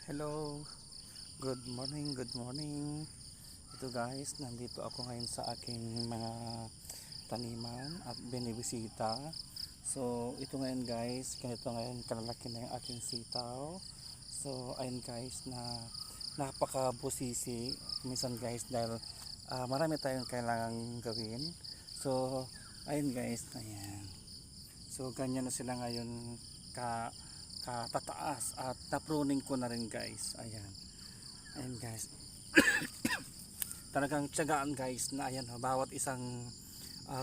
Hello, good morning, good morning. Ito guys, nandito ako ngayon sa aking mga taniman at binibisita. So, ito ngayon guys, ganito ngayon kalalaki na yung aking sitaw. So, ayun guys na napakabusisi. Minsan guys dahil marami tayong kailangang gawin. So, ayun guys, ayan. So, ganyan na sila ngayon ka katataas at na-pruning ko na rin guys. Ayan guys. Talagang tiyagaan guys na ayan, bawat isang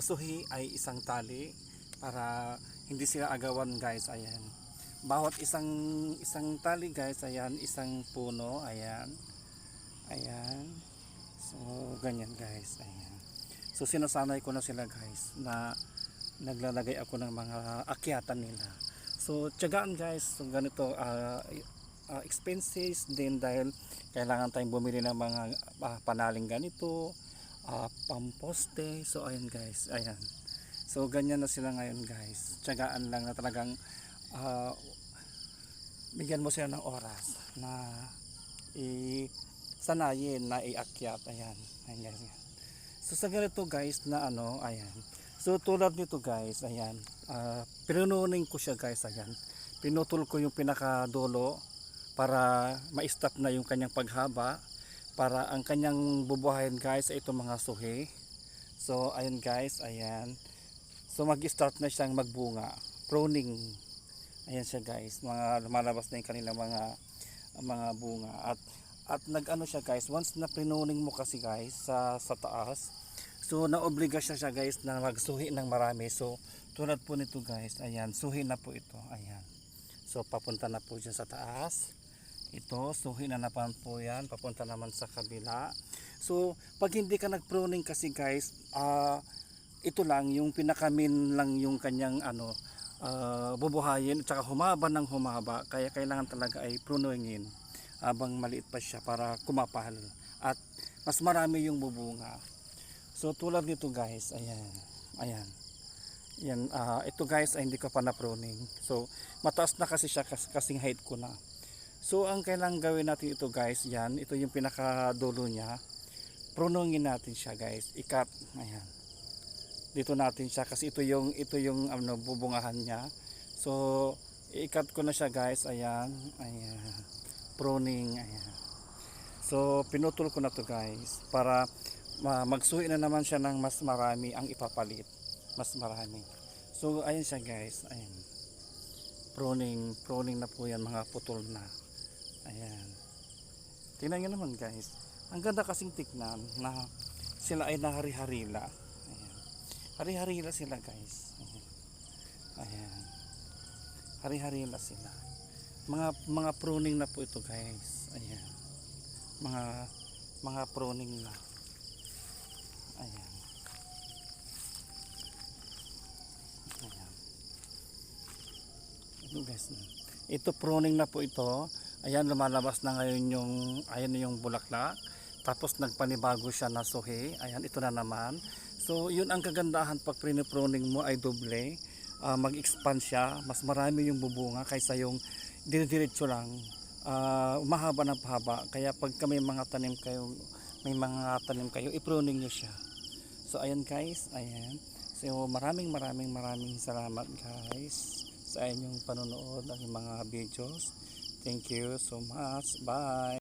suhi ay isang tali para hindi sila agawan guys. Ayan. Bawat isang tali guys, ayan, isang puno, ayan. Ayan. So ganyan guys. Ayan. So sinasanay ko na sila guys na naglalagay ako ng mga akyatan nila. So tiyagaan guys, so ganito expenses din dahil kailangan tayong bumili ng mga panaling ganito, pamposte. So ayun guys, ayan. So ganyan na sila ngayon guys. Tiyagaan lang na talagang bigyan mo sila ng oras na sanayin na iakyat. Ayan, ayan guys. So sa ganito guys na ayan. So tulad nito guys, ayan, pinununin ko siya guys, ayan. Pinutol ko yung pinakadulo para ma-stop na yung kanyang paghaba para ang kanyang bubuhayin guys ay itong mga suhi. So ayun guys, ayan. So mag-start na siyang magbunga, pruning. Ayan siya guys, mga lumalabas na yung kanilang mga bunga at nag-ano siya guys, once na pinuning mo kasi guys sa taas. So naobliga siya guys na magsuhi ng marami. So tulad po nito guys, ayan, suhi na po ito, ayan. So papunta na po dyan sa taas. Ito, suhi na naman po yan, papunta naman sa kabila. So pag hindi ka nag-pruning kasi guys, ito lang yung pinakamin lang yung kanyang bubuhayin at saka humaba ng humaba. Kaya kailangan talaga ay pruningin habang maliit pa siya para kumapal at mas marami yung bubunga. So tulad nito guys, ayan. Ayan. Yan, ito guys ay hindi ko pa na-pruning. So mataas na kasi siya kasing height ko na. So ang kailangan gawin natin ito guys, yan, ito yung pinakadulo niya. Prunungin natin siya guys, ikat. Ayan. Dito natin siya kasi ito yung bubungahan niya. So ikat ko na siya guys, ayan. Ayan. Pruning, ayan. So pinutol ko na to guys para magsuhi na naman siya ng mas marami ang ipapalit, mas marami. So ayun siya guys, ayan, pruning na po yan, mga putol na. Ayan, tingnan nyo naman guys, ang ganda kasing tignan na sila ay nahari-harila. Ayan, hari-harila sila guys. Ayan, ayan, hari-harila sila, mga pruning na po ito guys. Ayan, mga pruning na. Ayan. Ayan. Ito guys. Ito pruning na po ito. Ayan, lumalabas na ngayon yung bulaklak. Tapos nagpanibago siya na suhi. Ayan, ito na naman. So yun ang kagandahan pag pruning mo ay doble. Mag-expand siya. Mas marami yung bubunga kaysa yung dire-diretso lang. Mahaba na pahaba. Kaya pag may mga tanim kayo, i-pruning nyo siya. So ayan guys, ayan. So maraming salamat guys sa inyong panonood ng mga videos. Thank you so much. Bye.